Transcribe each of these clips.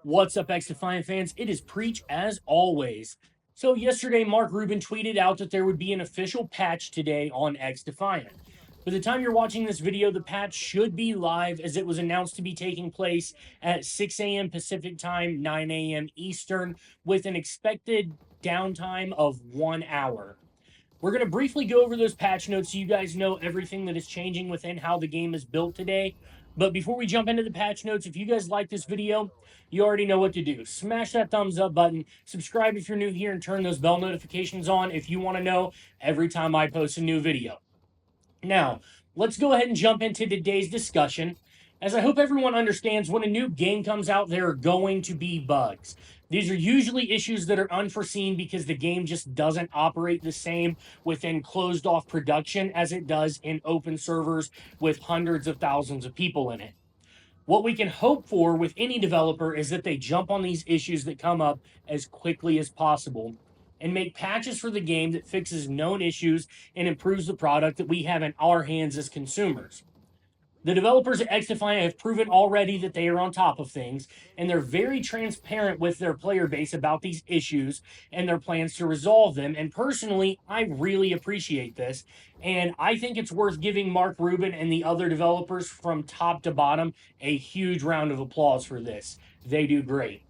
What's up, XDefiant fans? It is Preach as always. So, yesterday, Mark Rubin tweeted out that there would be an official patch today on XDefiant. By the time you're watching this video, the patch should be live as it was announced to be taking place at 6 a.m. Pacific Time, 9 a.m. Eastern, with an expected downtime of 1 hour. We're going to briefly go over those patch notes so you guys know everything that is changing within how the game is built today. But before we jump into the patch notes, if you guys like this video, you already know what to do. Smash that thumbs up button, subscribe if you're new here, and turn those bell notifications on if you want to know every time I post a new video. Now, let's go ahead and jump into today's discussion. As I hope everyone understands, when a new game comes out, there are going to be bugs. These are usually issues that are unforeseen because the game just doesn't operate the same within closed off production as it does in open servers with hundreds of thousands of people in it. What we can hope for with any developer is that they jump on these issues that come up as quickly as possible and make patches for the game that fixes known issues and improves the product that we have in our hands as consumers. The developers at XDefiant have proven already that they are on top of things, and they're very transparent with their player base about these issues and their plans to resolve them. And personally, I really appreciate this. And I think it's worth giving Mark Rubin and the other developers from top to bottom a huge round of applause for this. They do great.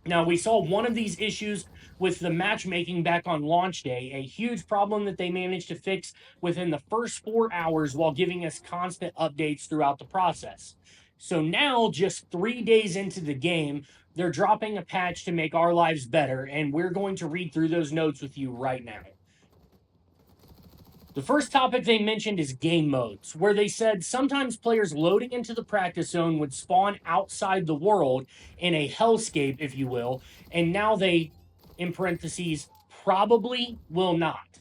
Now, we saw one of these issues with the matchmaking back on launch day, a huge problem that they managed to fix within the first 4 hours while giving us constant updates throughout the process. So now, just 3 days into the game, they're dropping a patch to make our lives better, and we're going to read through those notes with you right now. The first topic they mentioned is game modes, where they said sometimes players loading into the practice zone would spawn outside the world in a hellscape, if you will, and now they, in parentheses, probably will not.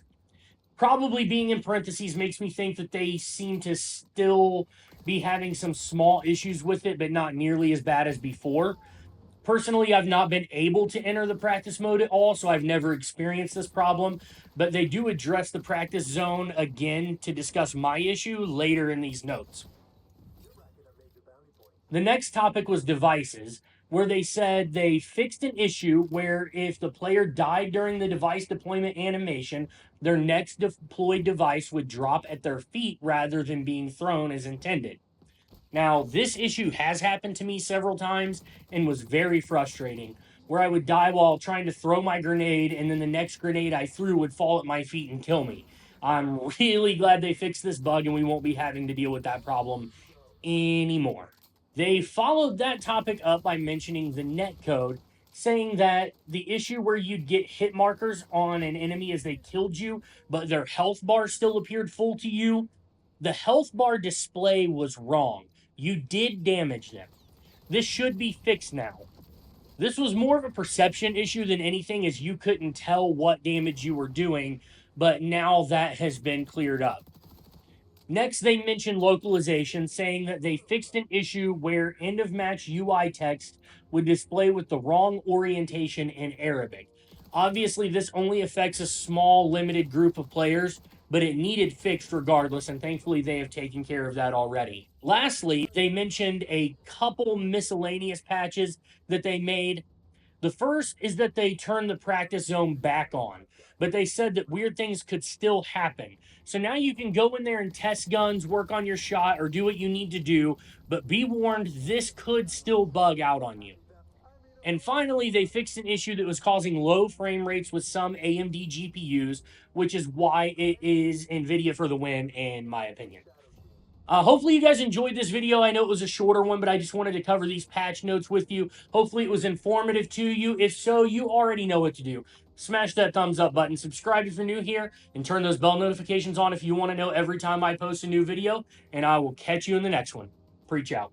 Probably being in parentheses makes me think that they seem to still be having some small issues with it, but not nearly as bad as before. Personally, I've not been able to enter the practice mode at all, so I've never experienced this problem. But they do address the practice zone again to discuss my issue later in these notes. The next topic was devices, where they said they fixed an issue where if the player died during the device deployment animation, their next deployed device would drop at their feet rather than being thrown as intended. Now, this issue has happened to me several times and was very frustrating, where I would die while trying to throw my grenade, and then the next grenade I threw would fall at my feet and kill me. I'm really glad they fixed this bug and we won't be having to deal with that problem anymore. They followed that topic up by mentioning the netcode, saying that the issue where you'd get hit markers on an enemy as they killed you, but their health bar still appeared full to you, the health bar display was wrong. You did damage them. This should be fixed now. This was more of a perception issue than anything, as you couldn't tell what damage you were doing, but now that has been cleared up. Next, they mentioned localization, saying that they fixed an issue where end of match UI text would display with the wrong orientation in Arabic. Obviously, this only affects a small, limited group of players, but it needed fixed regardless, and thankfully they have taken care of that already. Lastly, they mentioned a couple miscellaneous patches that they made. The first is that they turned the practice zone back on, but they said that weird things could still happen. So now you can go in there and test guns, work on your shot, or do what you need to do, but be warned, this could still bug out on you. And finally, they fixed an issue that was causing low frame rates with some AMD GPUs, which is why it is NVIDIA for the win, in my opinion. Hopefully you guys enjoyed this video. I know it was a shorter one, but I just wanted to cover these patch notes with you. Hopefully it was informative to you. If so, you already know what to do. Smash that thumbs up button, subscribe if you're new here, and turn those bell notifications on if you want to know every time I post a new video, and I will catch you in the next one. Preach out.